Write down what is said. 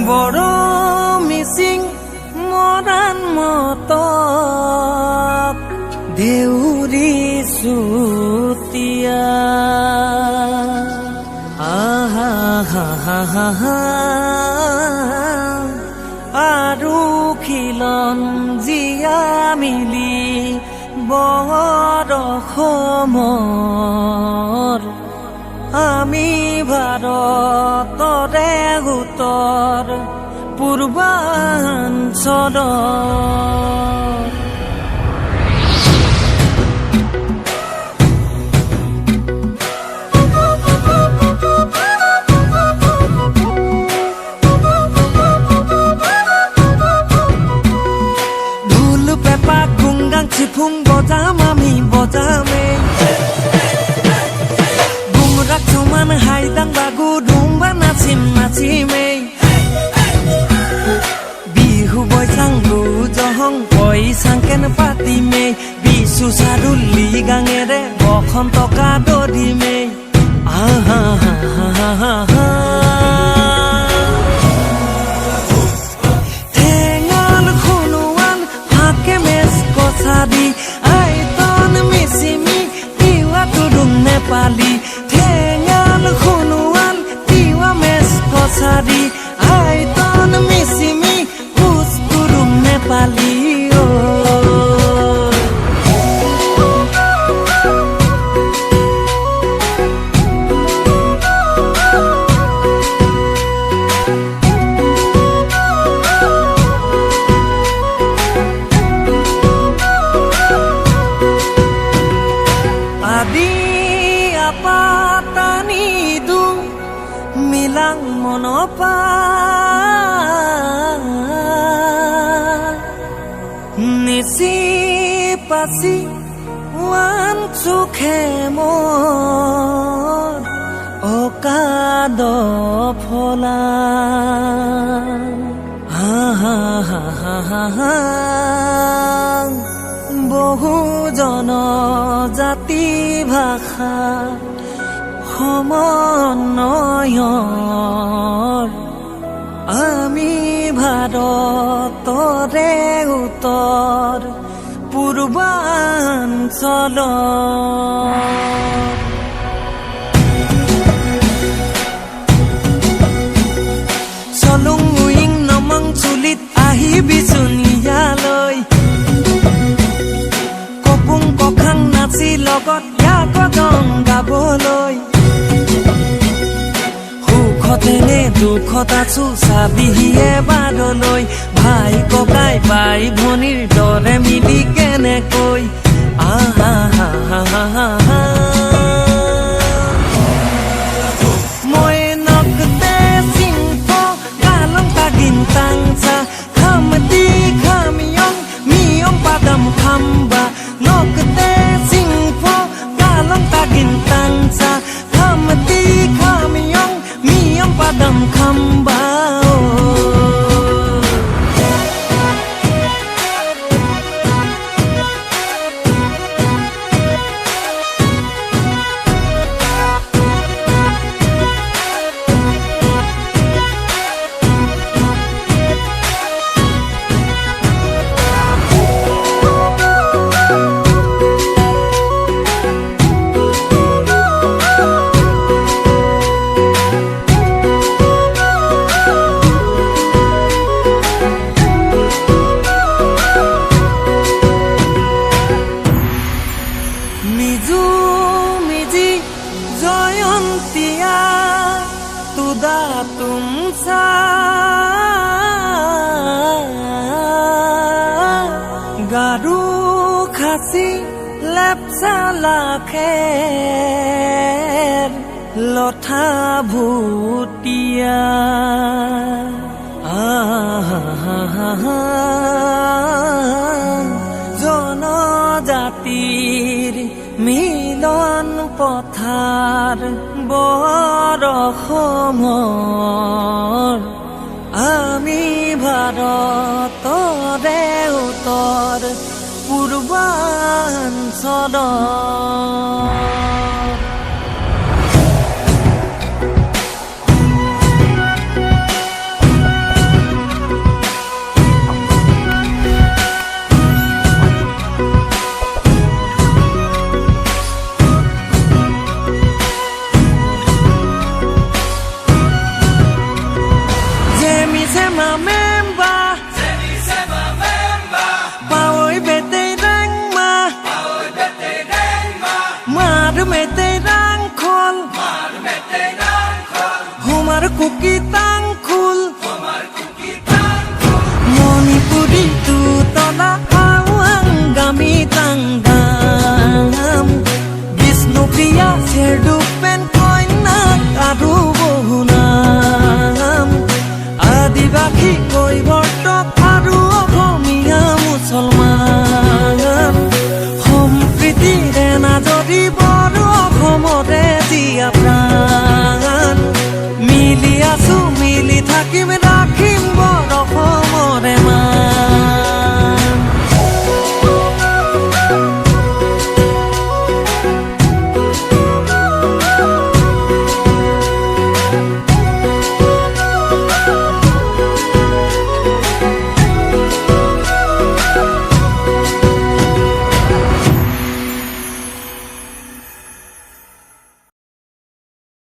বড় মিচিং মৰাণ মতক দেউৰী চুতীয়া আহা হা হা হা হা আৰু খিলন জীয়া মিলি বৰ অসমৰ আমি ভাৰতৰে উত্তৰ পূৰ্বাঞ্চল ঢোল পেঁপা গুংগাং চিফুং বজাম আমি বজামে Raksuman haidang bagu dumba nasim nasime Bihu boy sanggu johong boy sangken patime Bisu saruli gangere bokhon toka dodime Aha ha ha ha ha Tengal khunuan hake mes kosadi Aiton misimi iwa tudung Nepali Khunuan tiwa mes kosadi aiton misimi usturung Nepali adi apa milang monopa nisi pasi wan sukhe mor okado phola ha ha ha ha ha বহু জনজাতি ভাষা সমন্বয়ৰ আমি ভাৰতৰে উত্তৰ পূৰ্বাঞ্চল চলুং wing নমং চুলিত আহিবিচোন ইয়ালৈ কপুং কখাং নাচি লগত ইয়াক গং গাবলৈ সুখতেনে দুখত আছো চাবিহিয়ে বাদলৈ ভাই ককাই বাই ভনীৰ দৰে মিলি কেনেকৈ আহা হা হা হা হা মই নকতে চিংপ কালং তাগিন তাংচা খামতি খামিয়ং মিয়ং পাদম খাম্বা নকতে চিংপ কালং তাগিন তাংচা খামতি খামিয়ং miyong padam kambao तुमसा गारू खासी लेपसा लाखेर लथा भूतिया जनजातिर মিলন পথাৰ বৰ অসমৰ আমি ভাৰতৰে উত্তৰ পূৰ্বাঞ্চল তাং